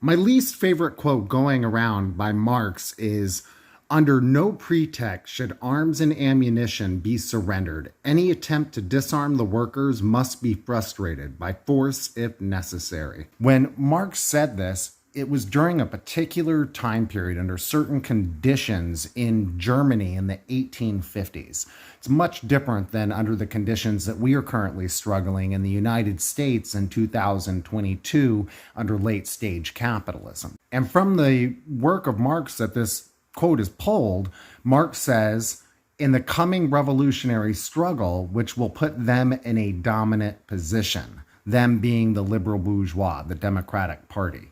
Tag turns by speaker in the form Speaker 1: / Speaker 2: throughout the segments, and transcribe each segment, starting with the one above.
Speaker 1: My least favorite quote going around by Marx is, "Under no pretext should arms and ammunition be surrendered. Any attempt to disarm the workers must be frustrated by force if necessary." When Marx said this, it was during a particular time period under certain conditions in Germany in the 1850s. It's much different than under the conditions that we are currently struggling in the United States in 2022 under late stage capitalism. And from the work of Marx that this quote is pulled, Marx says, "In the coming revolutionary struggle, which will put them in a dominant position," them being the liberal bourgeois, the Democratic Party.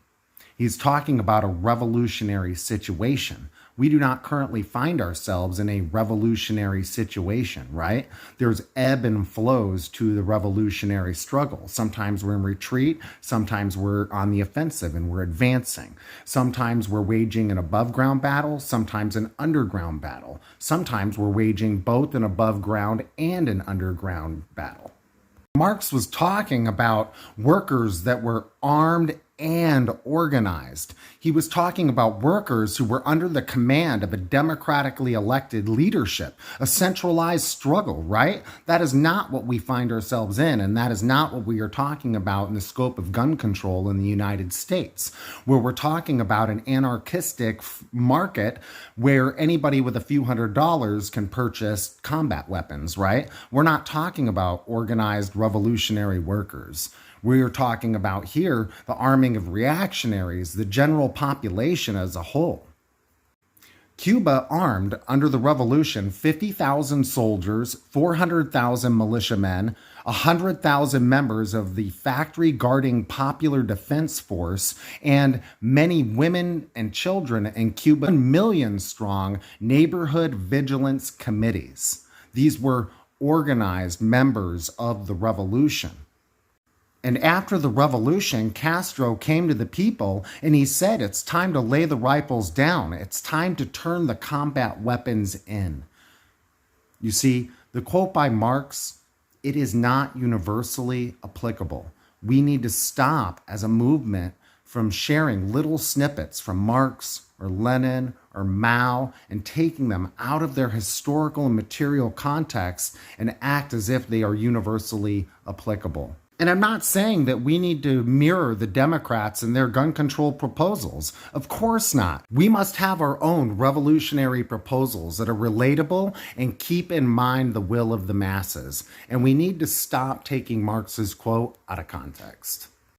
Speaker 1: He's talking about a revolutionary situation. We do not currently find ourselves in a revolutionary situation, right? There's ebb and flows to the revolutionary struggle. Sometimes we're in retreat, sometimes we're on the offensive and we're advancing. Sometimes we're waging an above ground battle, sometimes an underground battle. Sometimes we're waging both an above ground and an underground battle. Marx was talking about workers that were armed and organized. He was talking about workers who were under the command of a democratically elected leadership, a centralized struggle, right? That is not what we find ourselves in, and that is not what we are talking about in the scope of gun control in the United States, where we're talking about an anarchistic market where anybody with a few $100s can purchase combat weapons, right? We're not talking about organized revolutionary workers. We are talking about here the arming of reactionaries, the general population as a whole. Cuba armed under the revolution 50,000 soldiers, 400,000 militiamen, 100,000 members of the factory guarding Popular Defense Force, and many women and children in Cuba, 1 million strong neighborhood vigilance committees. These were organized members of the revolution. And after the revolution, Castro came to the people and he said, it's time to lay the rifles down. It's time to turn the combat weapons in. You see, the quote by Marx, it is not universally applicable. We need to stop as a movement from sharing little snippets from Marx or Lenin or Mao and taking them out of their historical and material context and act as if they are universally applicable. And I'm not saying that we need to mirror the Democrats and their gun control proposals. Of course not. We must have our own revolutionary proposals that are relatable and keep in mind the will of the masses. And we need to stop taking Marx's quote out of context.